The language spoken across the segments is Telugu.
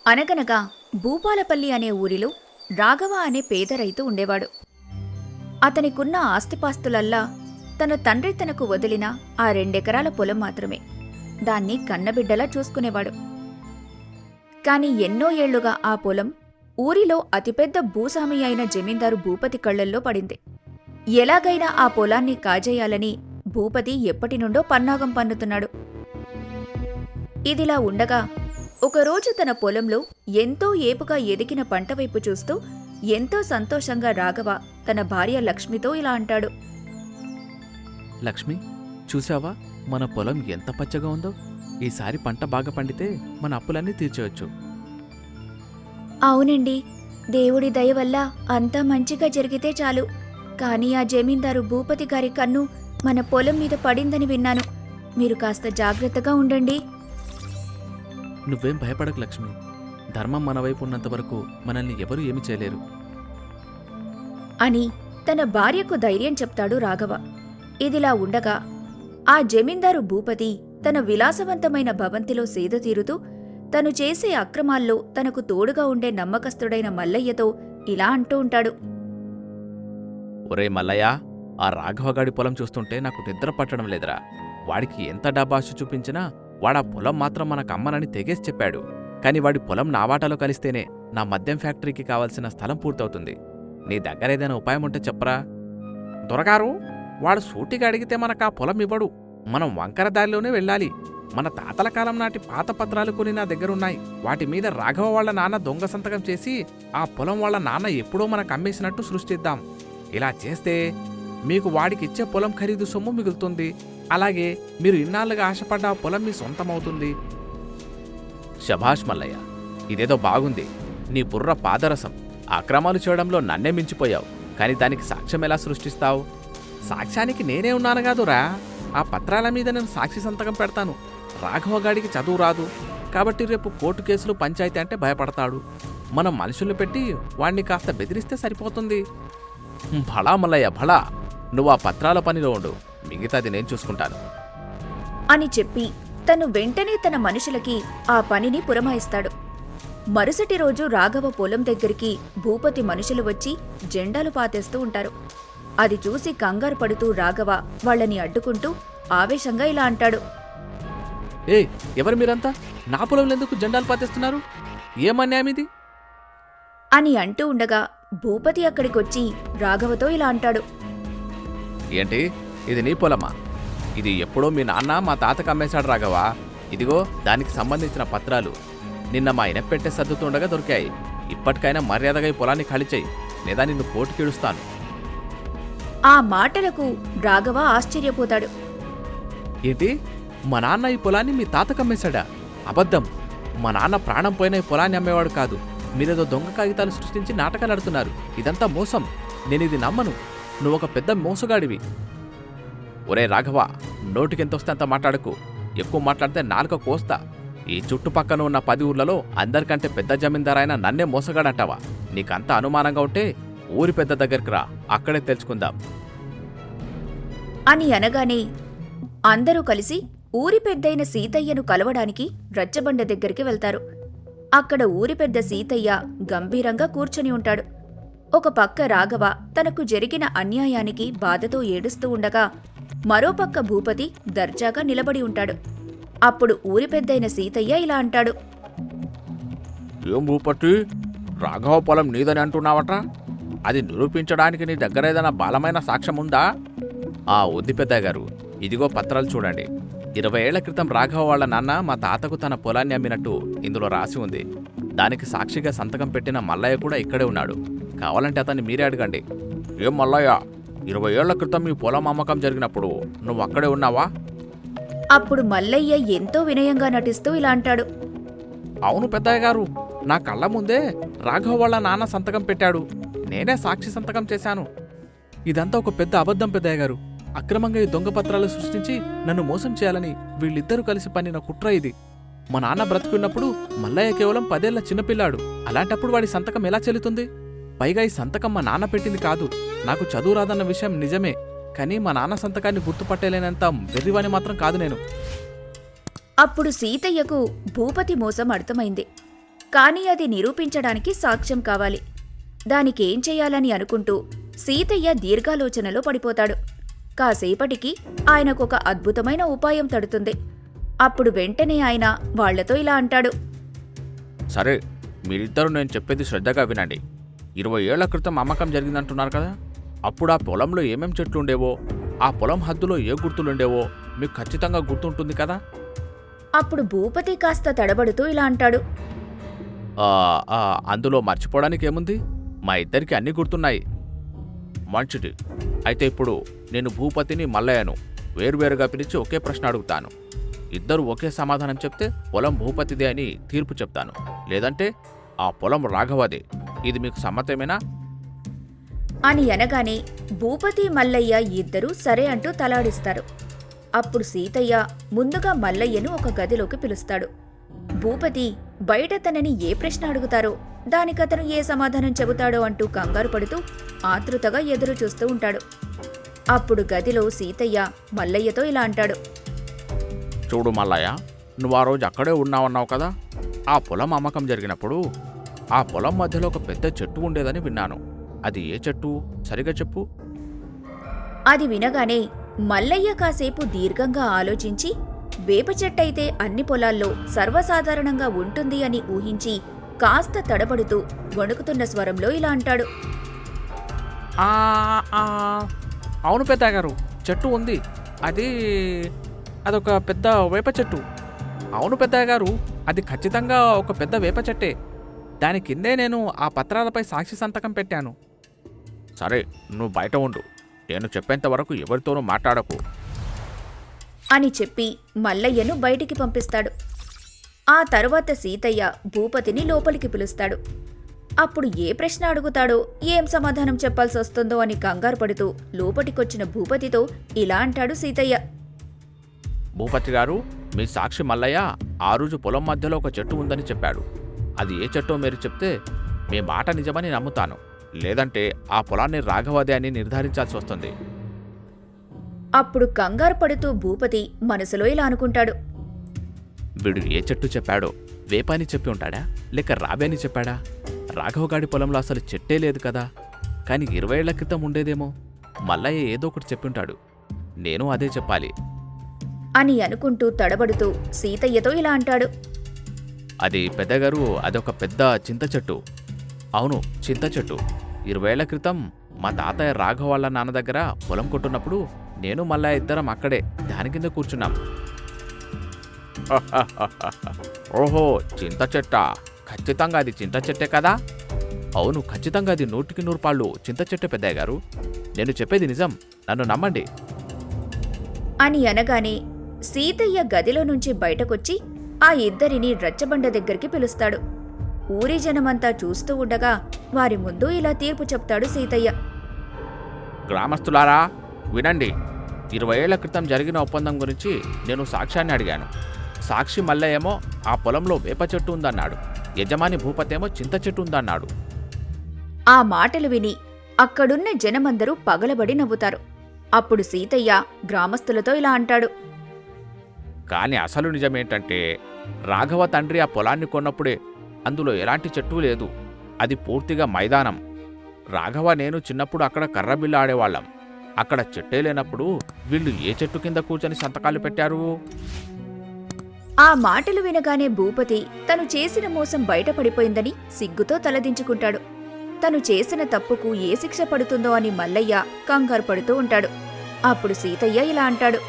అనగనగా భూపాలపల్లి అనే ఊరిలో రాఘవ అనే పేద రైతు ఉండేవాడు. అతనికున్న ఆస్తిపాస్తులల్లా తన తండ్రి తనకు వదిలిన ఆ 2 ఎకరాల పొలం మాత్రమే. దాన్ని కన్నబిడ్డలా చూసుకునేవాడు. కాని ఎన్నో ఏళ్లుగా ఆ పొలం ఊరిలో అతిపెద్ద భూస్వామి అయిన జమీందారు భూపతి కళ్లల్లో పడింది. ఎలాగైనా ఆ పొలాన్ని కాజేయాలని భూపతి ఎప్పటినుండో పన్నాగం పన్నుతున్నాడు. ఇదిలా ఉండగా ఒకరోజు తన పొలంలో ఎంతో ఏపుగా ఎదిగిన పంటవైపు చూస్తూ ఎంతో సంతోషంగా రాఘవ తన భార్య లక్ష్మితో ఇలా అంటాడు. లక్ష్మి, చూసావా మన పొలం ఎంత పచ్చగా ఉందో? ఈసారి పంట బాగా పండితే మన అప్పులన్నీ తీర్చవచ్చు. అవునండి, దేవుడి దయ వల్ల అంతా మంచిగా జరిగితే చాలు. కానీ ఆ జమీందారు భూపతి గారి కన్ను మన పొలం మీద పడిందని విన్నాను. మీరు కాస్త జాగ్రత్తగా ఉండండి. నువ్వేం భయపడకు లక్ష్మి. ధర్మం మన వైపు ఉన్నంత వరకు మనల్ని ఎవరూ ఏమీ చేయలేరు అని తన భార్యకు ధైర్యం చెప్తాడు రాఘవ. ఇదిలా ఉండగా ఆ జమీందారు భూపతి తన విలాసవంతమైన భవంతిలో సేద తీరుతూ తను చేసే అక్రమాల్లో తనకు తోడుగా ఉండే నమ్మకస్తుడైన మల్లయ్యతో ఇలా అంటూ ఉంటాడు. ఒరే మల్లయ్య, ఆ రాఘవగాడి పొలం చూస్తుంటే నాకు నిద్ర పట్టడం లేదురా. వాడికి ఎంత డబ్బాశ చూపించినా వాడా పొలం మాత్రం మనకు అమ్మనని తెగేసి చెప్పాడు. కాని వాడి పొలం నా వాటాలో కలిస్తేనే నా మద్యం ఫ్యాక్టరీకి కావాల్సిన స్థలం పూర్తవుతుంది. నీ దగ్గర ఏదైనా ఉపాయం ఉంటే చెప్పరా? దొరగారు, వాడు సూటిగా అడిగితే మనకు ఆ పొలం ఇవ్వడు. మనం వంకర దారిలోనే వెళ్ళాలి. మన తాతల కాలం నాటి పాత పత్రాలు కొని నా దగ్గరున్నాయి. వాటి మీద రాఘవ వాళ్ళ నాన్న దొంగ సంతకం చేసి ఆ పొలం వాళ్ళ నాన్న ఎప్పుడో మనకు అమ్మేసినట్టు సృష్టిద్దాం. ఇలా చేస్తే మీకు వాడికిచ్చే పొలం ఖరీదు సొమ్ము మిగులుతుంది. అలాగే మీరు ఇన్నాళ్ళుగా ఆశపడ్డ ఆ పొలం మీ సొంతమవుతుంది. శభాష్ మల్లయ్య, ఇదేదో బాగుంది. నీ బుర్ర పాదరసం. అక్రమాలు చేయడంలో నన్నే మించిపోయావు. కాని దానికి సాక్ష్యం ఎలా సృష్టిస్తావు? సాక్ష్యానికి నేనే ఉన్నాను కాదురా. ఆ పత్రాల మీద నేను సాక్షి సంతకం పెడతాను. రాఘవగాడికి చదువు రాదు కాబట్టి రేపు కోర్టు కేసులు పంచాయతీ అంటే భయపడతాడు. మనం మనుషుల్ని పెట్టి వాణ్ణి కాస్త బెదిరిస్తే సరిపోతుంది. భళా మల్లయ్య భళా, నువ్వు ఆ పత్రాల పనిలో ఉండు. మిగతాది నేను చూసుకుంటాను అని చెప్పి తను వెంటనే తన మనుషులకి ఆ పనిని పురమాయిస్తాడు. మరుసటి రోజు రాఘవ పొలం దగ్గరికి భూపతి మనుషులు వచ్చి జెండాలు పాతేస్తూ ఉంటారు. అది చూసి కంగారు పడుతూ రాఘవ వాళ్ళని అడ్డుకుంటూ ఆవేశంగా ఇలా అంటాడు. ఏ, ఎవరు మీరంతా? నా పొలంలో ఎందుకు జెండాలు పాతేస్తున్నారు? ఏమన్యాయమిది అని అంటూ ఉండగా భూపతి అక్కడికొచ్చి రాఘవతో ఇలా అంటాడు. ఏంటి, ఇది నీ పొలమా? ఇది ఎప్పుడో మీ నాన్న మా తాతకు అమ్మేశాడు రాఘవా. ఇదిగో దానికి సంబంధించిన పత్రాలు నిన్న మా ఇనపెట్టే సర్దుతుండగా దొరికాయి. ఇప్పటికైనా మర్యాదగా ఈ పొలాన్ని ఖాళీ చేయి, లేదా నిన్ను కోర్టుకిడుస్తాను. ఆ మాటలకు రాఘవ ఆశ్చర్యపోతాడు. ఏంటి, మా నాన్న ఈ పొలాన్ని మీ తాతకు అమ్మేశాడా? అబద్ధం. మా నాన్న ప్రాణం పోయిన ఈ పొలాన్ని అమ్మేవాడు కాదు. మీరేదో దొంగ కాగితాలు సృష్టించి నాటకాలు ఆడుతున్నారు. ఇదంతా మోసం. నేనిది నమ్మను. నువ్వొక పెద్ద మోసగాడివి. ఒరే రాఘవ, నోటికెంతొస్తే అంత మాట్లాడకు. ఎక్కువ మాట్లాడితే నాలుక కోస్తా. ఈ చుట్టుపక్కన ఉన్న 10 ఊర్లలో అందరికంటే పెద్ద జమీందారైన నన్నే మోసగాడంటావా? నీకంత అనుమానంగా ఉంటే ఊరి పెద్ద దగ్గరికి రా, అక్కడే తెలుసుకుందాం అని అనగానే అందరూ కలిసి ఊరి పెద్దయిన సీతయ్యను కలవడానికి రచ్చబండ దగ్గరికి వెళ్తారు. అక్కడ ఊరి పెద్ద సీతయ్య గంభీరంగా కూర్చుని ఉంటాడు. ఒక పక్క రాఘవ తనకు జరిగిన అన్యాయానికి బాధతో ఏడుస్తూ ఉండగా మరోపక్క భూపతి దర్జాగా నిలబడి ఉంటాడు. అప్పుడు ఊరి పెద్దయిన సీతయ్య ఇలా అంటాడు. ఏం భూపతి, రాఘవ పొలం నీదని అంటున్నావట? అది నిరూపించడానికి నీ దగ్గర ఏదైనా బలమైన సాక్ష్యం ఉందా? ఉంది పెద్దయ్య గారు, ఇదిగో పత్రాలు చూడండి. 20 ఏళ్ల క్రితం రాఘవ వాళ్ళ నాన్న మా తాతకు తన పొలాన్ని అమ్మినట్టు ఇందులో రాసి ఉంది. దానికి సాక్షిగా సంతకం పెట్టిన మల్లయ్య కూడా ఇక్కడే ఉన్నాడు. కావాలంటే అతన్ని మీరే అడగండి. ఏం మల్లయ్య, 20 ఏళ్ల క్రితం మీ పొలం అమ్మకం జరిగినప్పుడు నువ్వు అక్కడే ఉన్నావా? అప్పుడు మల్లయ్య ఎంతో వినయంగా నటిస్తూ ఇలా అంటాడు. అవును పెద్దయ్య గారు, నా కళ్ళ ముందే రాఘవ వాళ్ళ నాన్న సంతకం పెట్టాడు. నేనే సాక్షి సంతకం చేశాను. ఇదంతా ఒక పెద్ద అబద్ధం పెద్దయ్య గారు. అక్రమంగా ఈ దొంగ పత్రాలు సృష్టించి నన్ను మోసం చేయాలని వీళ్ళిద్దరూ కలిసి పన్నిన కుట్ర ఇది. మా నాన్న బ్రతుకున్నప్పుడు మల్లయ్య కేవలం 10 ఏళ్ల చిన్నపిల్లాడు. అలాంటప్పుడు వాడి సంతకం ఎలా చెల్లుతుంది? పైగా ఈ సంతకం మా నాన్న పెట్టింది కాదు. నాకు చదువు రాదన్న విషయం నిజమే, కానీ మా నాన్న సంతకాన్ని గుర్తుపట్టలేనంత వెర్రివాని మాత్రం కాదు నేను. అప్పుడు సీతయ్యకు భూపతి మోసం అర్థమైంది. కానీ అది నిరూపించడానికి సాక్ష్యం కావాలి. దానికేం చెయ్యాలని అనుకుంటూ సీతయ్య దీర్ఘాలోచనలో పడిపోతాడు. కాసేపటికి ఆయనకొక అద్భుతమైన ఉపాయం తడుతుంది. అప్పుడు వెంటనే ఆయన వాళ్లతో ఇలా అంటాడు. సరే, మీరిద్దరూ నేను చెప్పేది శ్రద్ధగా వినండి. 20 ఏళ్ల క్రితం అమ్మకం జరిగిందంటున్నారు కదా, అప్పుడు ఆ పొలంలో ఏమేం చెట్లు ఉండేవో, ఆ పొలం హద్దులో ఏ గుర్తులుండేవో మీకు ఖచ్చితంగా గుర్తుంటుంది కదా? అప్పుడు భూపతి కాస్త తడబడుతూ ఇలా అంటాడు. అందులో మర్చిపోవడానికి ఏముంది? మా ఇద్దరికి అన్నీ గుర్తున్నాయి. మంచిది. అయితే ఇప్పుడు నేను భూపతిని మల్లయ్యను వేరువేరుగా పిలిచి ఒకే ప్రశ్న అడుగుతాను. ఇద్దరు ఒకే సమాధానం చెప్తే పొలం భూపతిదే అని తీర్పు చెప్తాను, లేదంటే ఆ పొలం రాఘవదే. ఇది మీకు సమ్మతమేనా? అని అనగానే భూపతి మల్లయ్య ఇద్దరూ సరే అంటూ తలాడిస్తారు. అప్పుడు సీతయ్య ముందుగా మల్లయ్యను ఒక గదిలోకి పిలుస్తాడు. భూపతి బయట తనని ఏ ప్రశ్న అడుగుతారో, దానికతను ఏ సమాధానం చెబుతాడో అంటూ కంగారు పడుతూ ఆతృతగా ఎదురు చూస్తూ ఉంటాడు. అప్పుడు గదిలో సీతయ్య మల్లయ్యతో ఇలా అంటాడు. చూడు మల్లయ్య, నువ్వు ఆ రోజు అక్కడే ఉన్నావన్నావు కదా. ఆ పొలం అమ్మకం జరిగినప్పుడు ఆ పొలం మధ్యలో ఒక పెద్ద చెట్టు ఉండేదని విన్నాను. అది ఏ చెట్టు? సరిగా చెప్పు. అది వినగానే మల్లయ్య కాసేపు దీర్ఘంగా ఆలోచించి, వేప చెట్టయితే అన్ని పొలాల్లో సర్వసాధారణంగా ఉంటుంది అని ఊహించి కాస్త తడబడుతూ వణుకుతున్న స్వరంలో ఇలా అంటాడు. అవును పెద్దగారు, చెట్టు ఉంది. అదొక పెద్ద వేప చెట్టు. అవును పెద్దగారు, అది ఖచ్చితంగా ఒక పెద్ద వేప చెట్టే. దాని కిందే నేను ఆ పత్రాలపై సాక్షి సంతకం పెట్టాను. సరే, నువ్వు బయట ఉండు. నేను చెప్పేంత వరకు ఎవరితోనూ మాట్లాడకు అని చెప్పి మల్లయ్యను బయటికి పంపిస్తాడు. ఆ తరువాత సీతయ్య భూపతిని లోపలికి పిలుస్తాడు. అప్పుడు ఏ ప్రశ్న అడుగుతాడో, ఏం సమాధానం చెప్పాల్సి వస్తుందో అని కంగారు పడుతూ లోపటికొచ్చిన భూపతితో ఇలా అంటాడు సీతయ్య. భూపతి గారు, మీ సాక్షి మల్లయ్య ఆ రోజు పొలం మధ్యలో ఒక చెట్టు ఉందని చెప్పాడు. అది ఏ చెట్టో మీరు చెప్తే మీ మాట నిజమని నమ్ముతాను, లేదంటే ఆ పొలాన్ని రాఘవదే అని నిర్ధారించాల్సి వస్తుంది. అప్పుడు కంగారు పడుతూ భూపతి మనసులో ఇలా అనుకుంటాడు. వీడు ఏ చెట్టు చెప్పాడో, వేప అని చెప్పి ఉంటాడా, లేక రావే అని చెప్పాడా? రాఘవగాడి పొలంలో అసలు చెట్టే లేదు కదా. కానీ 20 ఏళ్ల క్రితం ఉండేదేమో. మల్లయ్య ఏదో ఒకటి చెప్పింటాడు, నేను అదే చెప్పాలి అని అనుకుంటూ తడబడుతూ సీతయ్యతో ఇలా అంటాడు. అది పెద్దగారు, అదొక పెద్ద చింత చెట్టు. అవును, చింత చెట్టు. 20 ఏళ్ల క్రితం మా తాతయ్య రాఘవ వాళ్ళ నాన్న దగ్గర పొలం కొట్టున్నప్పుడు నేను మల్లయ్య ఇద్దరం అక్కడే దాని కింద కూర్చున్నాం. ఓహో, చింత చెట్టా? ఖచ్చితంగా అది చింత చెట్టే కదా? అవును, ఖచ్చితంగా అది 100కి 100 పాళ్ళు చింత చెట్టే పెద్దయ్య గారు. నేను చెప్పేది నిజం, నన్ను నమ్మండి అని అనగానే సీతయ్య గదిలో నుంచి బయటకొచ్చి ఆ ఇద్దరిని రచ్చబండ దగ్గరికి పిలుస్తాడు. ఊరి జనమంతా చూస్తూ ఉండగా వారి ముందు ఇలా తీర్పు చెప్తాడు సీతయ్య. గ్రామస్తులారా వినండి. 20 ఏళ్ల క్రితం జరిగిన ఒప్పందం గురించి నేను సాక్ష్యాన్ని అడిగాను. సాక్షి మల్లయ్య ఏమో ఆ పొలంలో వేప చెట్టు ఉందన్నాడు, యజమాని భూపతేమో చింత చెట్టు ఉందన్నాడు. ఆ మాటలు విని అక్కడున్న జనమందరూ పగలబడి నవ్వుతారు. అప్పుడు సీతయ్య గ్రామస్తులతో ఇలా అంటాడు. కానీ అసలు నిజమేంటంటే, రాఘవ తండ్రి ఆ పొలాన్ని కొన్నప్పుడే అందులో ఎలాంటి చెట్టు లేదు. అది పూర్తిగా మైదానం. రాఘవ నేను చిన్నప్పుడు అక్కడ కర్రబిల్ల ఆడేవాళ్ళం. అక్కడ చెట్టే లేనప్పుడు వీళ్ళు ఏ చెట్టు కింద కూర్చొని సంతకాలు పెట్టారు? ఆ మాటలు వినగానే భూపతి తను చేసిన మోసం బయటపడిపోయిందని సిగ్గుతో తలదించుకుంటాడు. తను చేసిన తప్పుకు ఏ శిక్ష పడుతుందో అని మల్లయ్య కంగారు పడుతూ ఉంటాడు. అప్పుడు సీతయ్య ఇలా అంటాడు.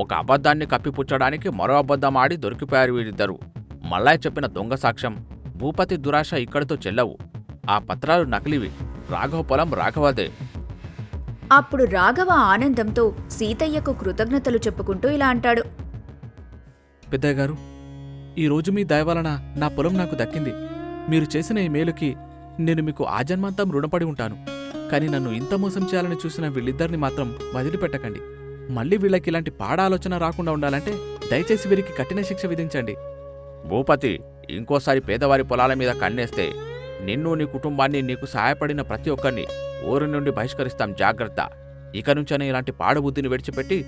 ఒక అబద్ధాన్ని కప్పిపుచ్చడానికి మరో అబద్ధం ఆడి దొరికిపోయారు వీరిద్దరూ. మల్లయ్య చెప్పిన దొంగ సాక్ష్యం, భూపతి దురాశ ఇక్కడితో చెల్లవు. ఆ పత్రాలు నకిలీవి. రాఘవ పొలం రాఘవదే. అప్పుడు రాఘవ ఆనందంతో సీతయ్యకు కృతజ్ఞతలు చెప్పుకుంటూ ఇలా అంటాడు. పెద్దయ్య గారు, ఈరోజు మీ దయ వలన నా పొలం నాకు దక్కింది. మీరు చేసిన ఈ మేలుకి నేను మీకు ఆజన్మాంతం రుణపడి ఉంటాను. కానీ నన్ను ఇంత మోసం చేయాలని చూసిన వీళ్ళిద్దరిని మాత్రం వదిలిపెట్టకండి. మళ్ళీ వీళ్ళకి ఇలాంటి పాడ ఆలోచన రాకుండా ఉండాలంటే దయచేసి వీరికి కఠిన శిక్ష విధించండి. భూపతి, ఇంకోసారి పేదవారి పొలాల మీద కన్నేస్తే నిన్ను, నీ కుటుంబాన్ని, నీకు సహాయపడిన ప్రతి ఒక్కరిని ఊరి నుండి బహిష్కరిస్తాం. జాగ్రత్త. ఇక నుంచైనా ఇలాంటి పాడుబుద్ధిని విడిచిపెట్టి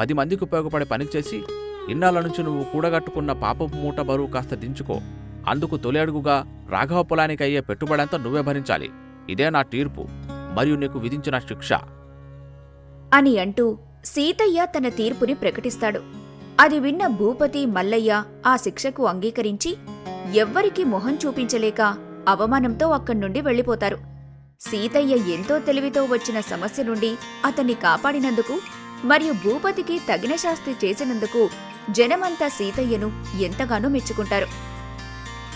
10 మందికి ఉపయోగపడే పని చేసి ఇన్నాళ్ళ నుంచి నువ్వు కూడగట్టుకున్న పాపపు మూట బరువు కాస్త దించుకో. అందుకు తొలి అడుగుగా రాఘవ పొలానికి అయ్యే పెట్టుబడంతా నువ్వే భరించాలి. ఇదే నా తీర్పు మరియు నీకు విధించిన శిక్ష అని అంటూ సీతయ్య తన తీర్పుని ప్రకటిస్తాడు. అది విన్న భూపతి మల్లయ్య ఆ శిక్షకు అంగీకరించి ఎవ్వరికీ మొహం చూపించలేక అవమానంతో అక్కడ్నుండి వెళ్ళిపోతారు. సీతయ్య ఎంతో తెలివితో వచ్చిన సమస్య నుండి అతన్ని కాపాడినందుకు మరియు భూపతికి తగిన శాస్తి చేసినందుకు జనమంతా సీతయ్యను ఎంతగానో మెచ్చుకుంటారు.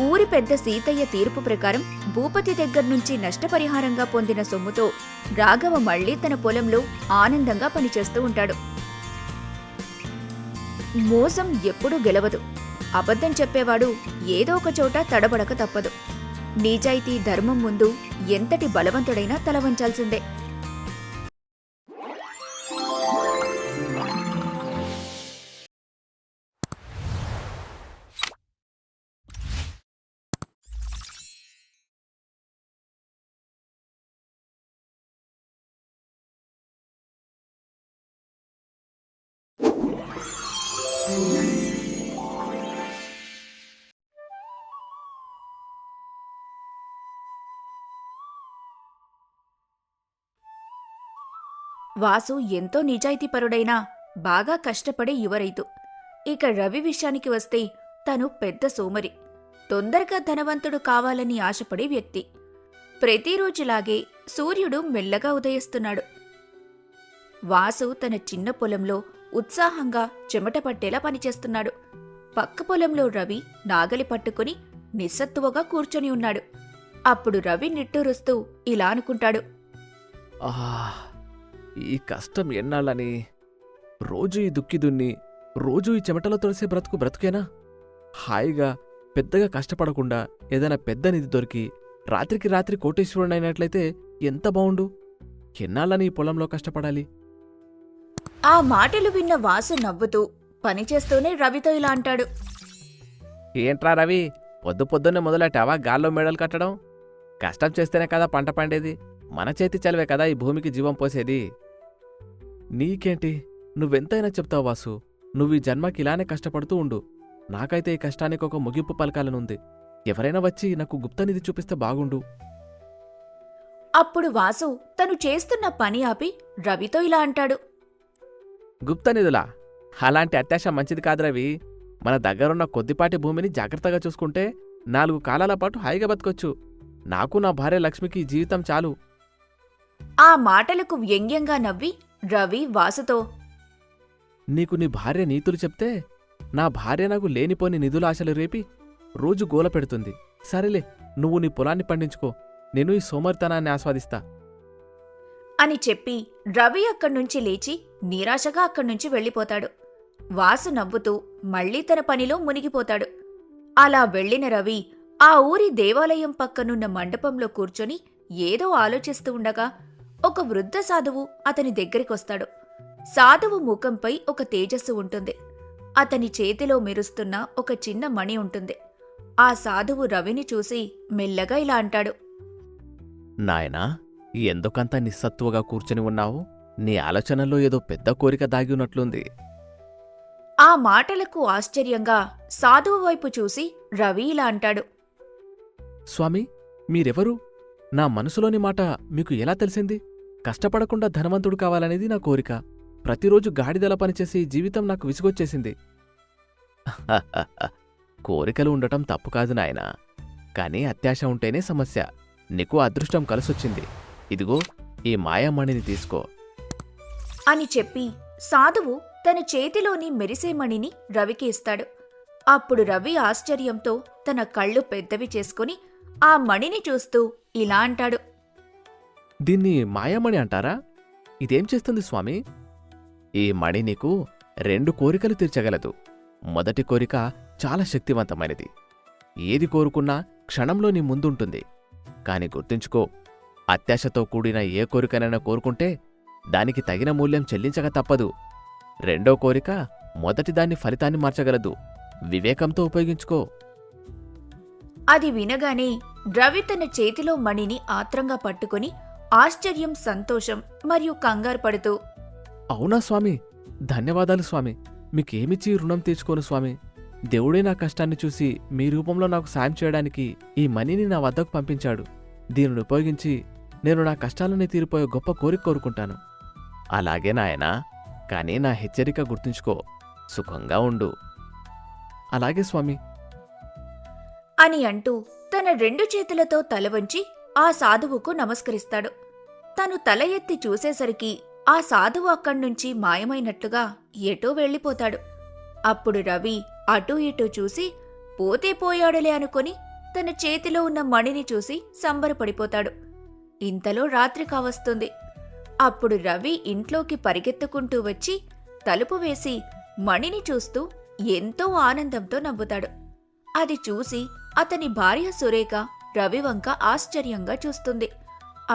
ఊరి పెద్ద సీతయ్య తీర్పు ప్రకారం భూపతి దగ్గర్నుంచి నష్టపరిహారంగా పొందిన సొమ్ముతో రాఘవ మళ్లీ తన పొలంలో ఆనందంగా పనిచేస్తూ ఉంటాడు. మోసం ఎప్పుడూ గెలవదు. అబద్ధం చెప్పేవాడు ఏదో ఒక చోట తడబడక తప్పదు. నిజాయితీ ధర్మం ముందు ఎంతటి బలవంతుడైనా తలవంచాల్సిందే. వాసు ఎంతో నిజాయితీపరుడైనా బాగా కష్టపడే యువరైతు. ఇక రవి విషయానికి వస్తే తను పెద్ద సోమరి, తొందరగా ధనవంతుడు కావాలని ఆశపడే వ్యక్తి. ప్రతిరోజులాగే సూర్యుడు మెల్లగా ఉదయిస్తున్నాడు. వాసు తన చిన్న పొలంలో ఉత్సాహంగా చెమట పట్టేలా పనిచేస్తున్నాడు. పక్క పొలంలో రవి నాగలి పట్టుకుని నిస్సత్తువగా కూర్చొని ఉన్నాడు. అప్పుడు రవి నిట్టూరుస్తూ ఇలా అనుకుంటాడు. ఈ కష్టం ఎన్నాళ్ళని? రోజూ ఈ దుక్కి దున్ని రోజూ ఈ చెమటలో తొలిసే బ్రతుకేనా? హాయిగా పెద్దగా కష్టపడకుండా ఏదైనా పెద్ద నిధి దొరికి రాత్రికి రాత్రి కోటేశ్వరుడైనట్లయితే ఎంత బావుండు. ఎన్నాళ్ళని ఈ పొలంలో కష్టపడాలి? ఆ మాటలు విన్న వాసు నవ్వుతూ పనిచేస్తూనే రవితో ఇలా అంటాడు. ఏంట్రా రవి, పొద్దున్నే మొదలెట్టావా గాల్లో మేడలు కట్టడం? కష్టం చేస్తేనే కదా పంట పండేది. మన చేతి చలవే కదా ఈ భూమికి జీవం పోసేది. నీకేంటి, నువ్వెంతైనా చెప్తావు వాసు. నువ్వు ఈ జన్మకి ఇలానే కష్టపడుతూ ఉండు. నాకైతే ఈ కష్టానికి ఒక ముగింపు పలకాలనుంది. ఎవరైనా వచ్చి నాకు గుప్తనిధి చూపిస్తే బాగుండు. అప్పుడు వాసు తను చేస్తున్న పని ఆపి రవితో ఇలా అంటాడు. గుప్తనిధులా? అలాంటి అత్యాశ మంచిది కాదు రవి. మన దగ్గరున్న కొద్దిపాటి భూమిని జాగ్రత్తగా చూసుకుంటే 4 కాలాల పాటు హాయిగా బతకొచ్చు. నాకు నా భార్య లక్ష్మికి జీవితం చాలు. ఆ మాటలకు వ్యంగ్యంగా నవ్వి రవి వాసుతో, నీకు నీ భార్య నీతులు చెప్తే నా భార్య నాకు లేనిపోని నిధులాశలు రేపి రోజు గోల పెడుతుంది. సరేలే, నువ్వు నీ పొలాన్ని పండించుకో, నేను ఈ సోమరితనాన్ని ఆస్వాదిస్తా అని చెప్పి రవి అక్కడ్నుంచి లేచి నిరాశగా అక్కడ్నుంచి వెళ్ళిపోతాడు. వాసు నవ్వుతూ మళ్లీ తన పనిలో మునిగిపోతాడు. అలా వెళ్లిన రవి ఆ ఊరి దేవాలయం పక్కనున్న మండపంలో కూర్చొని ఏదో ఆలోచిస్తూ ఉండగా ఒక వృద్ధ సాధువు అతని దగ్గరికొస్తాడు. సాధువు ముఖంపై ఒక తేజస్సు ఉంటుంది. అతని చేతిలో మెరుస్తున్న ఒక చిన్న మణి ఉంటుంది. ఆ సాధువు రవిని చూసి మెల్లగా ఇలా అంటాడు. నాయనా, ఎందుకంత నిస్సత్తువగా కూర్చుని ఉన్నావు? నీ ఆలోచనల్లో ఏదో పెద్ద కోరిక దాగి ఉన్నట్లుంది. ఆ మాటలకు ఆశ్చర్యంగా సాధువు వైపు చూసి రవి ఇలా అంటాడు. స్వామి, మీరెవరు? నా మనసులోని మాట మీకు ఎలా తెలిసింది? కష్టపడకుండా ధనవంతుడు కావాలనేది నా కోరిక. ప్రతిరోజు గాడిదల పనిచేసే జీవితం నాకు విసుగొచ్చేసింది. కోరికలు ఉండటం తప్పు కాదు నాయనా, కానీ అత్యాశ ఉంటేనే సమస్య. నీకు అదృష్టం కలిసొచ్చింది. ఇదిగో ఈ మాయామణిని తీసుకో అని చెప్పి సాధువు తన చేతిలోని మెరిసే మణిని రవికి ఇస్తాడు. అప్పుడు రవి ఆశ్చర్యంతో తన కళ్ళు పెద్దవి చేసుకుని ఆ మణిని చూస్తూ ఇలా అంటాడు. దీన్ని మాయామణి అంటారా? ఇదేం చేస్తుంది స్వామి? ఈ మణి నీకు 2 కోరికలు తీర్చగలదు. మొదటి కోరిక చాలా శక్తివంతమైనది. ఏది కోరుకున్నా క్షణంలో నీ ముందుంటుంది. కాని గుర్తుంచుకో, అత్యాశతో కూడిన ఏ కోరికనైనా కోరుకుంటే దానికి తగిన మూల్యం చెల్లించక తప్పదు. రెండో కోరిక మొదటిదాన్ని ఫలితాన్ని మార్చగలదు. వివేకంతో ఉపయోగించుకో. అది వినగానే రవి తన చేతిలో మణిని ఆత్రంగా పట్టుకుని ఆశ్చర్యం, సంతోషం మరియు కంగారు పడుతూ, అవునా స్వామి, ధన్యవాదాలు స్వామి. మీకేమిచ్చి రుణం తీర్చుకోను స్వామి. దేవుడే నా కష్టాన్ని చూసి మీ రూపంలో నాకు సాయం చేయడానికి ఈ మనీని నా వద్దకు పంపించాడు. దీనిని ఉపయోగించి నేను నా కష్టాలని తీరిపోయే గొప్ప కోరిక కోరుకుంటాను. అలాగే నాయనా, కానీ నా హెచ్చరిక గుర్తుంచుకో, సుఖంగా ఉండు. అలాగే స్వామి అని అంటూ తన 2 చేతులతో తల వంచి ఆ సాధువుకు నమస్కరిస్తాడు. తను తల ఎత్తి చూసేసరికి ఆ సాధువు అక్కడ్నుంచి మాయమైనట్లుగా ఎటో వెళ్ళిపోతాడు. అప్పుడు రవి అటూ ఇటూ చూసి పోతే పోయాడులే అనుకొని తన చేతిలో ఉన్న మణిని చూసి సంబరపడిపోతాడు. ఇంతలో రాత్రి కావస్తుంది. అప్పుడు రవి ఇంట్లోకి పరిగెత్తుకుంటూ వచ్చి తలుపు వేసి మణిని చూస్తూ ఎంతో ఆనందంతో నవ్వుతాడు. అది చూసి అతని భార్య సురేఖ రవి వంక ఆశ్చర్యంగా చూస్తుంది.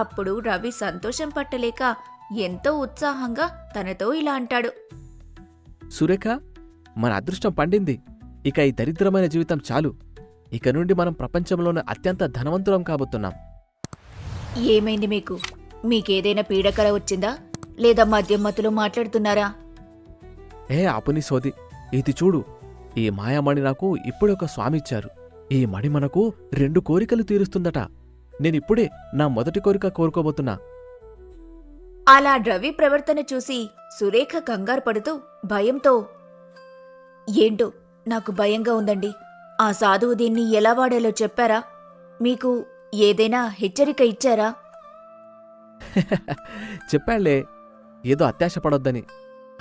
అప్పుడు రవి సంతోషం పట్టలేక ఎంతో ఉత్సాహంగా తనతో ఇలా అంటాడు. సురేఖ, మన అదృష్టం పండింది. ఇక ఈ దరిద్రమైన జీవితం చాలు. ఇక నుండి మనం ప్రపంచంలోనే అత్యంత ధనవంతులం కాబోతున్నాం. ఏమైంది మీకు? మీకేదైనా పీడకల వచ్చిందా? లేదా మద్యం మత్తులో మాట్లాడుతున్నారా? ఆపుని సోది. ఇది చూడు, ఈ మాయామణి నాకు ఇప్పుడే ఒక స్వామి ఇచ్చారు. ఈ మణి మనకు 2 కోరికలు తీరుస్తుందట. నేనిప్పుడే నా మొదటి కోరిక కోరుకోబోతున్నా. అలా రవి ప్రవర్తన చూసి సురేఖ కంగారు పడుతూ భయంతో, ఏంటో నాకు భయంగా ఉందండి. ఆ సాధువు దీన్ని ఎలా వాడాలో చెప్పారా? మీకు ఏదైనా హెచ్చరిక ఇచ్చారా? చెప్పాళ్లే, ఏదో అత్యాశ పడొద్దని.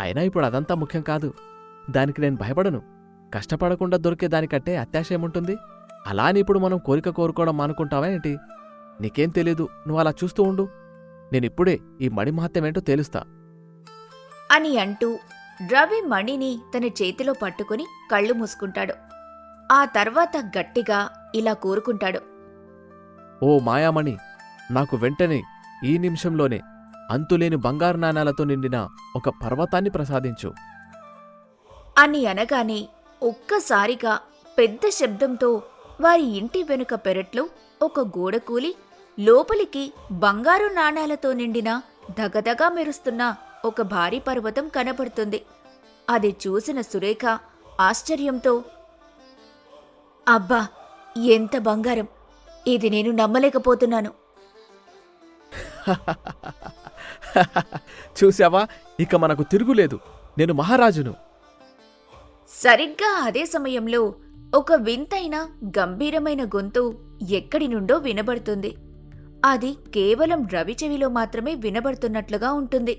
అయినా ఇప్పుడు అదంతా ముఖ్యం కాదు. దానికి నేను భయపడను. కష్టపడకుండా దొరికే దానికంటే అత్యాశ ఏముంటుంది? అలా అని ఇప్పుడు మనం కోరిక కోరుకోవడం మానుకుంటావా ఏంటి? నీకేం తెలీదు, నువ్వు అలా చూస్తూ ఉండు. నేనిప్పుడే ఈ మణి మహత్యమేంటో తేలుస్తా అని అంటూ రవి మణిని తన చేతిలో పట్టుకుని కళ్ళు మూసుకుంటాడు. ఆ తర్వాత గట్టిగా ఇలా కోరుకుంటాడు. ఓ మాయామణి, నాకు వెంటనే ఈ నిమిషంలోనే అంతులేని బంగారు నాణాలతో నిండిన ఒక పర్వతాన్ని ప్రసాదించు అని అనగానే ఒక్కసారిగా పెద్ద శబ్దంతో వారి ఇంటి వెనుక పెరట్లో ఒక గోడ కూలి లోపలికి బంగారు నాణాలతో నిండిన దగదగా మెరుస్తున్న ఒక భారీ పర్వతం కనబడుతుంది. అది చూసిన సురేఖ ఆశ్చర్యంతో, అబ్బా, ఎంత బంగారం! ఇది నేను నమ్మలేకపోతున్నాను. చూశావా, ఇక మనకు తిరుగులేదు. నేను మహారాజును. సరిగ్గా అదే సమయంలో ఒక వింతైన గంభీరమైన గొంతు ఎక్కడి నుండో వినబడుతుంది. అది కేవలం రవి చెవిలో మాత్రమే వినబడుతున్నట్లుగా ఉంటుంది.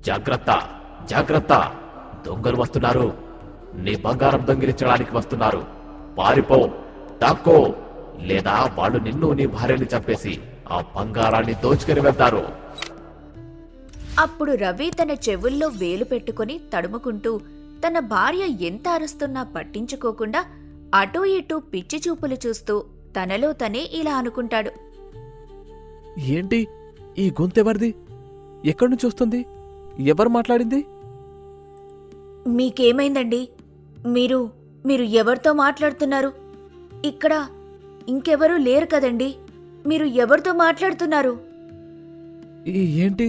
జాగ్రత్త, జాగ్రత్త! దొంగలు వస్తున్నారు. నీ బంగారం దొంగిలించడానికి వస్తున్నారు. పారిపో, దాక్కో, లేదా వాళ్ళు నిన్ను నీ భార్యని చంపేసి ఆ బంగారాన్ని దోచుకుని వెళ్తారు. అప్పుడు రవి తన చెవుల్లో వేలు పెట్టుకుని తడుముకుంటూ తన భార్య ఎంత అరుస్తున్నా పట్టించుకోకుండా అటూ ఇటూ పిచ్చి చూపులు చూస్తూ తనలో తనే ఇలా అనుకుంటాడు. ఏంటి ఈ గొంతెవరిది? ఎక్కడి నుంచి వస్తుంది? ఎవరు మాట్లాడింది? మీకేమైందండి? మీరు ఎవరితో మాట్లాడుతున్నారు? ఇక్కడ ఇంకెవరూ లేరు కదండి. మీరు ఎవరితో మాట్లాడుతున్నారు? ఏంటి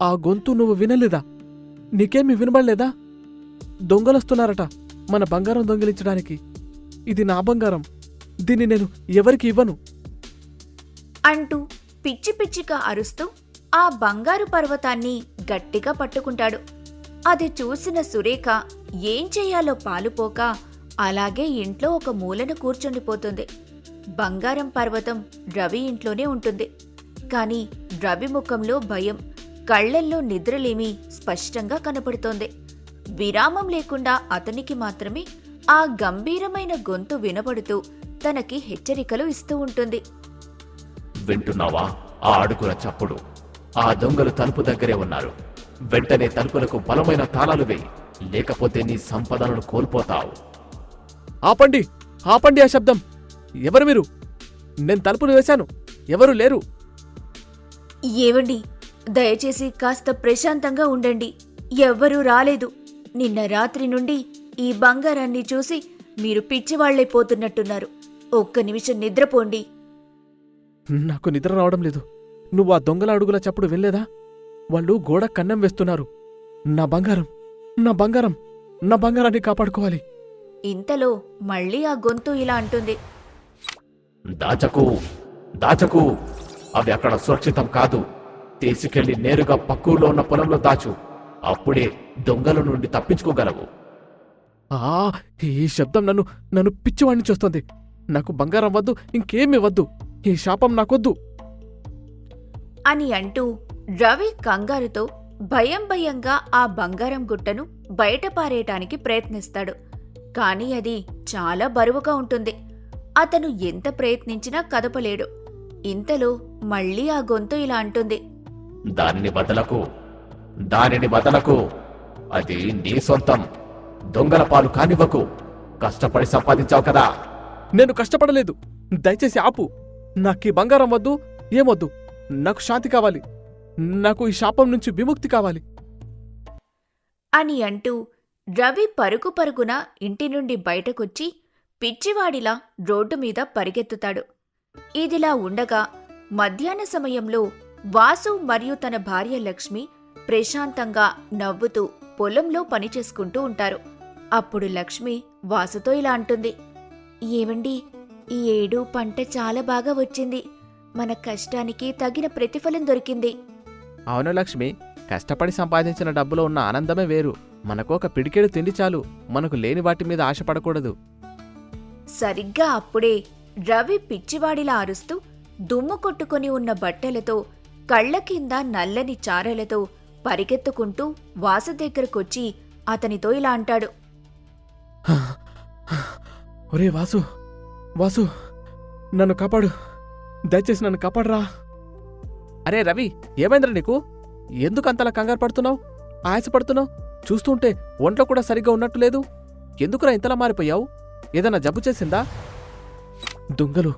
ఆ గొంతు నువ్వు వినలేదా? నీకేమీ వినబడలేదా? దొంగలొస్తున్నారట మన బంగారం దొంగిలించడానికి. ఇది నా బంగారం. దీన్ని నేను ఎవరికి ఇవ్వను అంటూ పిచ్చి పిచ్చిగా అరుస్తూ ఆ బంగారు పర్వతాన్ని గట్టిగా పట్టుకుంటాడు. అది చూసిన సురేఖ ఏం చెయ్యాలో పాలుపోక అలాగే ఇంట్లో ఒక మూలన కూర్చుండిపోతుంది. బంగారం పర్వతం రవి ఇంట్లోనే ఉంటుంది. కాని రవి ముఖంలో భయం, కళ్లల్లో నిద్రలేమి స్పష్టంగా కనపడుతోంది. విరామం లేకుండా అతనికి మాత్రమే ఆ గంభీరమైన గొంతు వినబడుతూ తనకి హెచ్చరికలు ఇస్తూ ఉంటుంది. వింటున్నావా ఆ అడుగుల చప్పుడు? ఆ దొంగలు తలుపు దగ్గరే ఉన్నారు. వెంటనే తలుపులకు బలమైన తాళాలు వేయి, లేకపోతే నీ సంపదలను కోల్పోతావు. ఆపండి, ఆపండి ఆ శబ్దం! ఎవరు మీరు? నేను తలుపులు వేశాను, ఎవరు లేరు. ఏవండి, దయచేసి కాస్త ప్రశాంతంగా ఉండండి. ఎవ్వరూ రాలేదు. నిన్న రాత్రి నుండి ఈ బంగారాన్ని చూసి మీరు పిచ్చివాళ్లైపోతున్నట్టున్నారు. ఒక్క నిమిషం నిద్రపోండి. నాకు నిద్ర రావడం లేదు. నువ్వు ఆ దొంగల అడుగుల చప్పుడు వినలేదా? వాళ్ళు గోడ కన్నం వేస్తున్నారు. నా బంగారం, నా బంగారం, నా బంగారాన్ని కాపాడుకోవాలి. ఇంతలో మళ్ళీ ఆ గొంతు ఇలా అంటుంది. దాచకు దాచకు, అవి అక్కడ సురక్షితం కాదు. తీసుకెళ్లి నేరుగా పక్కూర్లో ఉన్న పొలంలో దాచు. అప్పుడే దొంగల నుండి తప్పించుకోగలవు. ఈ శబ్దం నన్ను నన్ను పిచ్చివాణ్ణి చేస్తోంది. నాకు బంగారం వద్దు, ఇంకేమీ వద్దు. ఈ శాపం నాకొద్దు అని అంటూ రవి కంగారుతో భయంగా ఆ బంగారం గుట్టను బయట పారేయటానికి ప్రయత్నిస్తాడు. కాని అది చాలా బరువుగా ఉంటుంది. అతను ఎంత ప్రయత్నించినా కదపలేడు. ఇంతలో మళ్ళీ ఆ గొంతు ఇలా అంటుంది. దానిని వదలకు. అది నీ సొంతం. దొంగల పాలు కానివ్వకు. కష్టపడి సంపాదించావు కదా. నేను కష్టపడలేదు. దయచేసి ఆపు. నాకీ బంగారం వద్దు, ఏమొద్దు. నాకు శాంతి కావాలి. నాకు ఈ శాపం నుంచి విముక్తి కావాలి అని అంటూ రవి పరుగున ఇంటి నుండి బయటకొచ్చి పిచ్చివాడిలా రోడ్డు మీద పరిగెత్తుతాడు. ఇదిలా ఉండగా మధ్యాహ్న సమయంలో వాసు మరియు తన భార్య లక్ష్మి ప్రశాంతంగా నవ్వుతూ పొలంలో పనిచేసుకుంటూ ఉంటారు. అప్పుడు లక్ష్మి వాసుతో ఇలా అంటుంది. ఏవండి, ఈ ఏడు పంట చాలా బాగా వచ్చింది. మన కష్టానికి తగిన ప్రతిఫలం దొరికింది. అవును లక్ష్మి, కష్టపడి సంపాదించిన డబ్బులో ఉన్న ఆనందమే వేరు. మనకు ఒక పిడికెడు తిండి చాలు. మనకు లేని వాటి మీద ఆశపడకూడదు. సరిగ్గా అప్పుడే రవి పిచ్చివాడిలా అరుస్తూ దుమ్ము కొట్టుకుని ఉన్న బట్టలతో కళ్ల కింద నల్లని చారలతో పరిగెత్తుకుంటూ వాసు దగ్గరకొచ్చి అతనితో ఇలా అంటాడు. ఒరే వాసు, వాసు, నన్ను కాపాడు. దయచేసి నన్ను కాపాడరా. అరే రవి, ఏమైందిరా నీకు? ఎందుకంతలా కంగారు పడుతున్నావు, ఆయాసపడుతున్నావు? చూస్తుంటే ఒంట్లో కూడా సరిగ్గా ఉన్నట్టు లేదు. ఎందుకురా ఇంతలా మారిపోయావు? ఏదన్నా జబ్బు చేసిందా? దొంగలు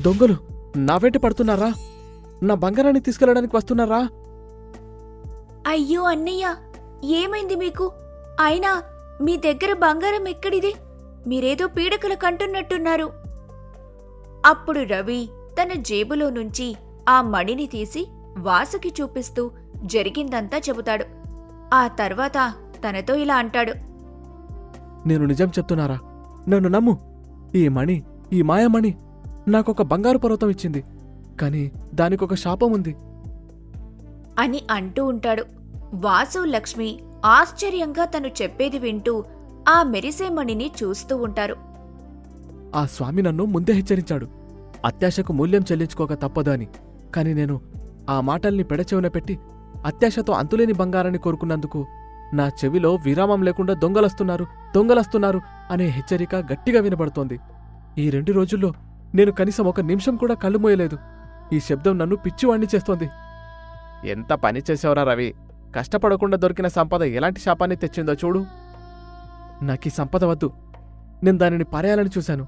దొంగలు నా వెంట పడుతున్నారా? నా బంగారాన్ని తీసుకెళ్లడానికి వస్తున్నారా? అయ్యో అన్నయ్య, ఏమైంది మీకు? అయినా మీ దగ్గర బంగారం ఎక్కడిది? మీరేదో పీడకలు కంటున్నట్టున్నారు. అప్పుడు రవి తన జేబులో నుంచి ఆ మణిని తీసి వాసుకి చూపిస్తూ జరిగిందంతా చెబుతాడు. ఆ తర్వాత తనతో ఇలా అంటాడు. నేను నిజం చెప్తున్నారా? నన్ను నమ్ము. ఈ మణి, ఈ మాయమణి నాకొక బంగారు పర్వతం ఇచ్చింది. కాని దానికొక శాపం ఉంది అని అంటూ ఉంటాడు. వాసు లక్ష్మి ఆశ్చర్యంగా తను చెప్పేది వింటూ ఆ మెరిసే మణిని చూస్తూ ఉంటారు. ఆ స్వామి నన్ను ముందే హెచ్చరించాడు, అత్యాశకు మూల్యం చెల్లించుకోక తప్పదు అని. కాని నేను ఆ మాటల్ని పెడచెవున పెట్టి అత్యాశతో అంతులేని బంగారాన్ని కోరుకున్నందుకు నా చెవిలో విరామం లేకుండా దొంగలస్తున్నారు అనే హెచ్చరిక గట్టిగా వినబడుతోంది. ఈ 2 రోజుల్లో నేను కనీసం ఒక నిమిషం కూడా కళ్ళు మోయలేదు. ఈ శబ్దం నన్ను పిచ్చివాణ్ణి చేస్తోంది. ఎంత పని చేసావురా రవి! కష్టపడకుండా దొరికిన సంపద ఎలాంటి శాపాన్ని తెచ్చిందో చూడు. నాకీ సంపద వద్దు. నేను దానిని పారేయాలని చూశాను.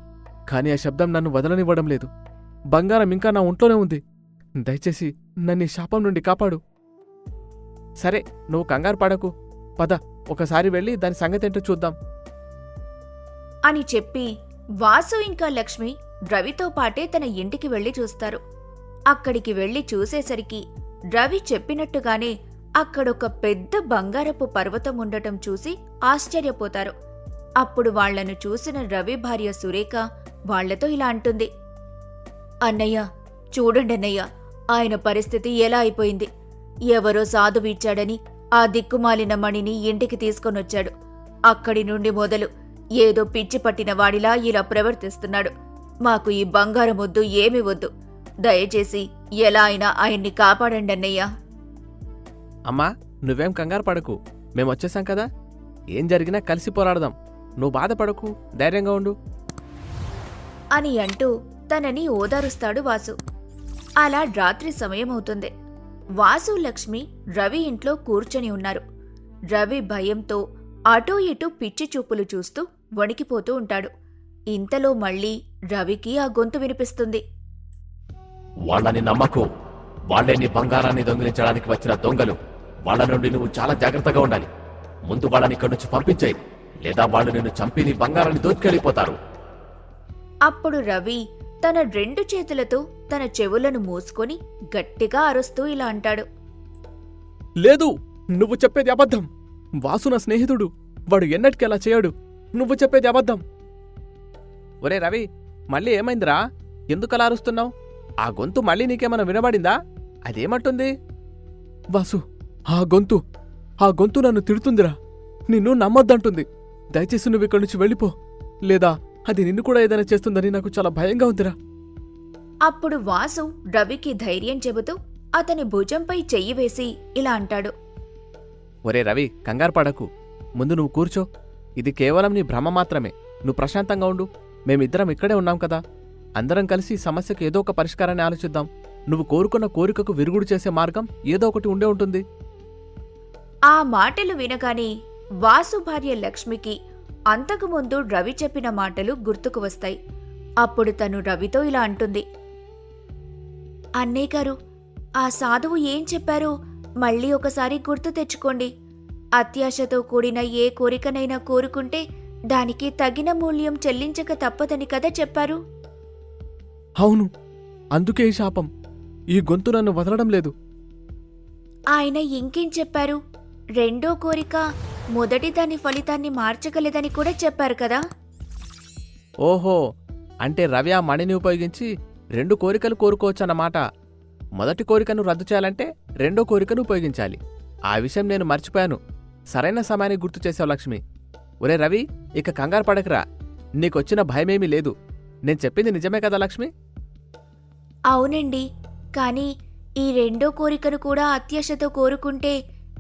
కాని ఆ శబ్దం నన్ను వదలనివ్వడం లేదు. బంగారం ఇంకా నా ఒంట్లోనే ఉంది. దయచేసి నన్ను ఈ శాపం నుండి కాపాడు. సరే, నువ్వు కంగారు పడకు. పద, ఒకసారి వెళ్ళి దాని సంగతేంటో చూద్దాం అని చెప్పి వాసు ఇంకా లక్ష్మి రవితో పాటే తన ఇంటికి వెళ్లి చూస్తారు. అక్కడికి వెళ్లి చూసేసరికి రవి చెప్పినట్టుగానే అక్కడొక పెద్ద బంగారపు పర్వతం ఉండటం చూసి ఆశ్చర్యపోతారు. అప్పుడు వాళ్లను చూసిన రవి భార్య సురేఖ వాళ్లతో ఇలా అంటుంది. అన్నయ్య, చూడండన్నయ్య, ఆయన పరిస్థితి ఎలా అయిపోయింది. ఎవరో సాధువిచ్చాడని ఆ దిక్కుమాలిన మణిని ఇంటికి తీసుకొనొచ్చాడు. అక్కడి నుండి మొదలు ఏదో పిచ్చి పట్టిన వాడిలా ఇలా ప్రవర్తిస్తున్నాడు. మాకు ఈ బంగారం వద్దు, ఏమీ వద్దు. దయచేసి ఎలా అయినా ఆయన్ని కాపాడండన్నయ్యా. అమ్మా, నువ్వేం కంగారు పడకు. మేమొచ్చేసాం కదా. ఏం జరిగినా కలిసి పోరాడదాం. నువ్వు బాధపడకు, ధైర్యంగా ఉండు అని అంటూ తనని ఓదారుస్తాడు వాసు. అలా రాత్రి సమయమవుతుంది. వాసు లక్ష్మి రవి ఇంట్లో కూర్చొని ఉన్నారు. రవి భయంతో అటూ ఇటూ పిచ్చి చూపులు చూస్తూ వణికిపోతూ ఉంటాడు. ఇంతలో మళ్ళీ రవికి ఆ గొంతు వినిపిస్తుంది. వాళ్ళని నమ్మకు. వాళ్లే నీ బంగారాన్ని దొంగిలించడానికి వచ్చిన దొంగలు. వాళ్ళ నుండి నువ్వు చాలా జాగ్రత్తగా ఉండాలి. ముందు వాళ్ళని ఇక్కడి నుంచి పంపించేయి, లేదా వాళ్ళు నిన్ను చంపి నీ బంగారాన్ని దోచుకెళ్ళిపోతారు. అప్పుడు రవి తన 2 చేతులతో తన చెవులను మూసుకొని గట్టిగా అరుస్తూ ఇలా అంటాడు. లేదు, నువ్వు చెప్పేది అబద్ధం. వాసు నా స్నేహితుడు. వాడు ఎన్నటికీ అలా చేయడు. నువ్వు చెప్పేది అబద్ధం. ఒరే రవి, మళ్ళీ ఏమైందిరా? ఎందుకలా అరుస్తున్నావు? ఆ గొంతు మళ్ళీ నీకేమైనా వినబడిందా? అదేమంటుంది? వాసు, ఆ గొంతు నన్ను తిడుతుందిరా. నిన్ను నమ్మొద్దంటుంది. దయచేసి నువ్వు ఇక్కడి నుంచి వెళ్ళిపో, లేదా అది నిన్ను కూడా ఏదైనా చేస్తుందని నాకు చాలా భయంగా ఉందిరా. అప్పుడు వాసు రవికి ధైర్యం చెబుతూ అతని భుజంపై చెయ్యి వేసి ఇలా అంటాడు. ఒరే రవి, కంగారు పడకు. ముందు నువ్వు కూర్చో. ఇది కేవలం నీ భ్రమ మాత్రమే. నువ్వు ప్రశాంతంగా ఉండు. మేమిద్దరం ఇక్కడే ఉన్నాం కదా. అందరం కలిసి ఈ సమస్యకు ఏదో ఒక పరిష్కారాన్ని ఆలోచిద్దాం. నువ్వు కోరుకున్న కోరికకు విరుగుడు చేసే మార్గం ఏదో ఒకటి ఉండే ఉంటుంది. ఆ మాటలు వినగానే వాసు భార్య లక్ష్మికి అంతకుముందు రవి చెప్పిన మాటలు గుర్తుకు వస్తాయి. అప్పుడు తను రవితో ఇలా అంటుంది. అన్నయ్య గారు, ఆ సాధువు ఏం చెప్పారో మళ్ళీ ఒకసారి గుర్తు తెచ్చుకోండి. అత్యాశతో కూడిన ఏ కోరికనైనా కోరుకుంటే దానికి తగిన మూల్యం చెల్లించక తప్పదని కదా చెప్పారు. అవును, అందుకే ఈ శాపం. ఈ గొంతు నన్ను వదలడం లేదు. ఆయన ఇంకేం చెప్పారు? రెండో కోరిక మొదటి దాని ఫలితాన్ని మార్చగలదని కూడా చెప్పారు కదా. ఓహో, అంటే రవి ఆ మణిని ఉపయోగించి 2 కోరికలు కోరుకోవచ్చన్నమాట. మొదటి కోరికను రద్దు చేయాలంటే రెండో కోరికను ఉపయోగించాలి. ఆ విషయం నేను మర్చిపోయాను. సరైన సమయాన్ని గుర్తు చేసావు లక్ష్మి. ఒరే రవి, ఇక కంగారు పడకరా. నీకొచ్చిన భయమేమీ లేదు. నేను చెప్పింది నిజమే కదా లక్ష్మి? అవునండి, కానీ ఈ రెండో కోరికను కూడా అత్యాశతో కోరుకుంటే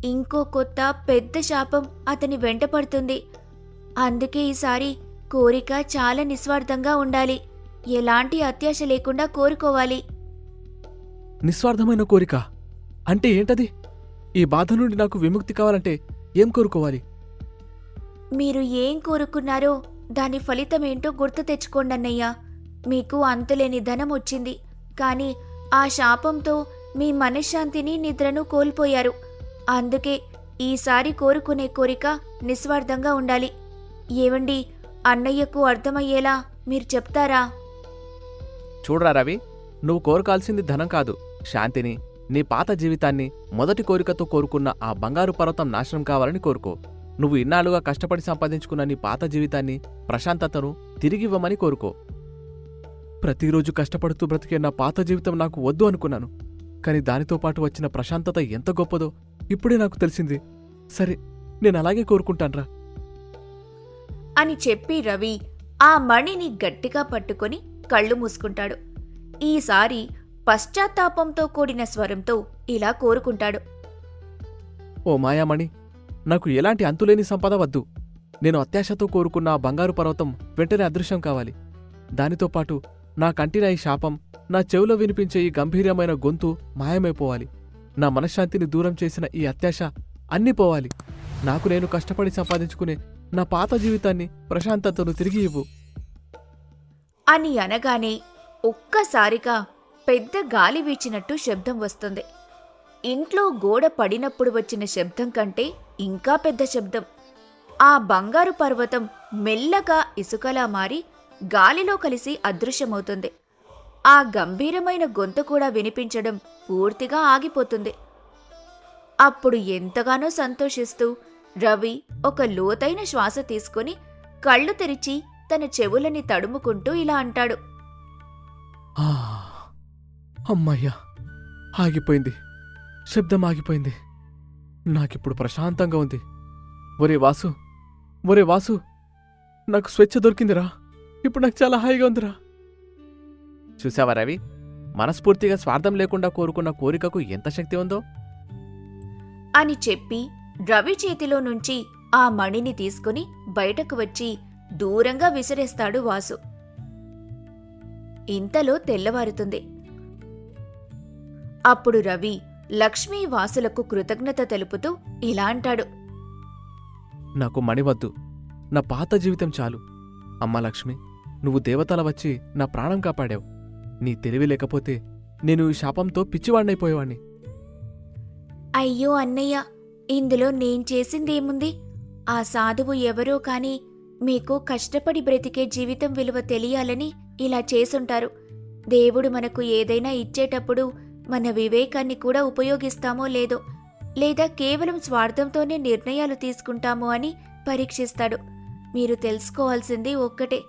ఇంకో కొత్త పెద్ద శాపం అతని వెంటపడుతుంది. అందుకే ఈసారి కోరిక చాలా నిస్వార్థంగా ఉండాలి. ఎలాంటి అత్యాశ లేకుండా కోరుకోవాలి. నిస్వార్థమైన కోరిక అంటే ఏంటది? ఈ బాధ నుండి నాకు విముక్తి కావాలంటే ఏం కోరుకోవాలి? మీరు ఏం కోరుకున్నారో దాని ఫలితమేంటో గుర్తు తెచ్చుకోండన్నయ్యా. మీకు అంతులేని ధనం వచ్చింది, కానీ ఆ శాపంతో మీ మనశ్శాంతిని నిద్రను కోల్పోయారు. అందుకే ఈసారి కోరుకునే కోరిక నిస్వార్థంగా ఉండాలి. ఏవండి, అన్నయ్యకు అర్థమయ్యేలా మీరు చెప్తారా? చూడరా రవి, నువ్వు కోరుకాల్సింది ధనం కాదు, శాంతిని. నీ పాత జీవితాన్ని మొదటి కోరికతో కోరుకున్న ఆ బంగారు పర్వతం నాశనం కావాలని కోరుకో. నువ్వు ఇన్నాళ్లుగా కష్టపడి సంపాదించుకున్న నీ పాత జీవితాన్ని, ప్రశాంతతను తిరిగివ్వమని కోరుకో. ప్రతిరోజు కష్టపడుతూ బ్రతికే నా పాత జీవితం నాకు వద్దు అనుకున్నాను, కానీ దానితో పాటు వచ్చిన ప్రశాంతత ఎంత గొప్పదో ఇప్పుడే నాకు తెలిసింది. సరే, నేను అలాగే కోరుకుంటాన్రా అని చెప్పి రవి ఆ మణిని గట్టిగా పట్టుకొని కళ్ళు మూసుకుంటాడు. ఈసారి పశ్చాత్తాపంతో కూడిన స్వరంతో ఇలా కోరుకుంటాడు. ఓ మాయామణి, నాకు ఎలాంటి అంతులేని సంపద వద్దు. నేను అత్యాశతో కోరుకున్న ఆ బంగారు పర్వతం వెంటనే అదృశ్యం కావాలి. దానితో పాటు నా కంటిన ఈ శాపం, నా చెవిలో వినిపించే ఈ గంభీరమైన గొంతు మాయమైపోవాలి. నా మనశ్శాంతిని దూరం చేసిన ఈ అత్యాశ అన్నీ పోవాలి. నాకు నేను కష్టపడి సంపాదించుకునే నా పాత జీవితాన్ని, ప్రశాంతతను తిరిగి ఇవ్వు అని అనగానే ఒక్కసారిగా పెద్ద గాలి వీచినట్టు శబ్దం వస్తుంది. ఇంట్లో గోడ పడినప్పుడు వచ్చిన శబ్దం కంటే ఇంకా పెద్ద శబ్దం. ఆ బంగారు పర్వతం మెల్లగా ఇసుకలా మారి గాలిలో కలిసి అదృశ్యమవుతుంది. ఆ గంభీరమైన గొంతు కూడా వినిపించడం పూర్తిగా ఆగిపోతుంది. అప్పుడు ఎంతగానో సంతోషిస్తూ రవి ఒక లోతైన శ్వాస తీసుకుని కళ్ళు తెరిచి తన చెవులని తడుముకుంటూ ఇలా అంటాడు. ఆ, అమ్మయ్యా, ఆగిపోయింది. శబ్దం ఆగిపోయింది. నాకిప్పుడు ప్రశాంతంగా ఉంది. ఒరే వాసు, నాకు స్వేచ్ఛ దొరికిందిరా. ఇప్పుడు నాకు చాలా హాయిగా ఉందిరా. చూసావా రవి, మనస్ఫూర్తిగా స్వార్థం లేకుండా కోరుకున్న కోరికకు ఎంత శక్తి ఉందో అని చెప్పి రవి చేతిలో నుంచి ఆ మణిని తీసుకుని బయటకు వచ్చి దూరంగా విసిరేస్తాడు వాసు. ఇంతలో తెల్లవారుతుంది. అప్పుడు రవి లక్ష్మీ వాసులకు కృతజ్ఞత తెలుపుతూ ఇలా అంటాడు. నాకు మణి వద్దు, నా పాత జీవితం చాలు. అమ్మా లక్ష్మి, నువ్వు దేవతల వచ్చి నా ప్రాణం కాపాడావు. నీ తెలివి లేకపోతే నేను ఈ శాపంతో పిచ్చివాణ్ణైపోయేవాణ్ణి. అయ్యో అన్నయ్య, ఇందులో నేను చేసిందేముంది? ఆ సాధువు ఎవరో కాని మీకు కష్టపడి బ్రతికే జీవితం విలువ తెలియాలని ఇలా చేసుంటారు. దేవుడు మనకు ఏదైనా ఇచ్చేటప్పుడు మన వివేకాన్ని కూడా ఉపయోగిస్తామో లేదో, లేదా కేవలం స్వార్థంతోనే నిర్ణయాలు తీసుకుంటామో అని పరీక్షిస్తాడు. మీరు తెలుసుకోవాల్సింది ఒక్కటే,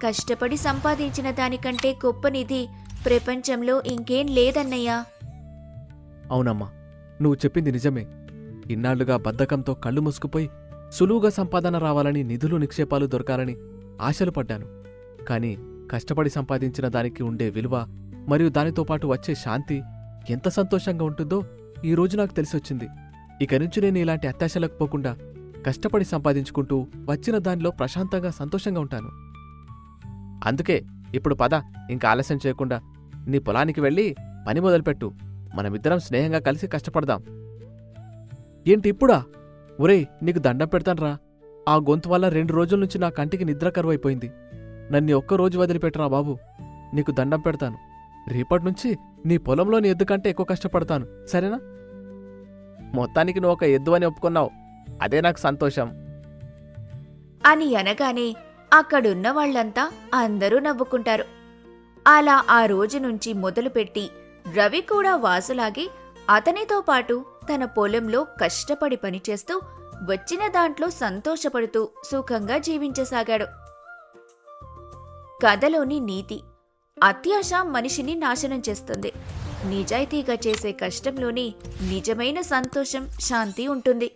కష్టపడి సంపాదించిన దానికంటే గొప్ప నిధి ప్రపంచంలో ఇంకేం లేదన్నయ్యా. అవునమ్మా, నువ్వు చెప్పింది నిజమే. ఇన్నాళ్లుగా బద్ధకంతో కళ్ళు మూసుకుపోయి సులువుగా సంపాదన రావాలని, నిధులు నిక్షేపాలు దొరకాలని ఆశలు పడ్డాను. కాని కష్టపడి సంపాదించిన దానికి ఉండే విలువ మరియు దానితో పాటు వచ్చే శాంతి ఎంత సంతోషంగా ఉంటుందో ఈరోజు నాకు తెలిసొచ్చింది. ఇక నుంచి నేను ఇలాంటి అత్యాశలకు పోకుండా కష్టపడి సంపాదించుకుంటూ వచ్చిన దానిలో ప్రశాంతంగా సంతోషంగా ఉంటాను. అందుకే ఇప్పుడు పద, ఇంకా ఆలస్యం చేయకుండా నీ పొలానికి వెళ్ళి పని మొదలుపెట్టు. మనమిద్దరం స్నేహంగా కలిసి కష్టపడదాం. ఏంటి ఇప్పుడా? ఒరేయ్, నీకు దండం పెడతాన్రా. ఆ గొంతు వల్ల 2 రోజుల నుంచి నా కంటికి నిద్ర కరువైపోయింది. నన్ను ఒక్కరోజు వదిలిపెట్టరా బాబు. నీకు దండం పెడతాను. రేపటినుంచి నీ పొలంలోని ఎద్దు కంటే ఎక్కువ కష్టపడతాను, సరేనా? మొత్తానికి నువ్వు ఒక ఎద్దు అని ఒప్పుకున్నావు, అదే నాకు సంతోషం అని అనగానే అక్కడున్న వాళ్ళంతా అందరూ నవ్వుకుంటారు. అలా ఆ రోజు నుంచి మొదలుపెట్టి రవి కూడా వాసులాగే అతనితో పాటు తన పొలంలో కష్టపడి పనిచేస్తూ వచ్చిన దాంట్లో సంతోషపడుతూ సుఖంగా జీవించసాగాడు. కథలోని నీతి: అత్యాశ మనిషిని నాశనం చేస్తుంది. నిజాయితీగా చేసే కష్టంలోనే నిజమైన సంతోషం, శాంతి ఉంటుంది.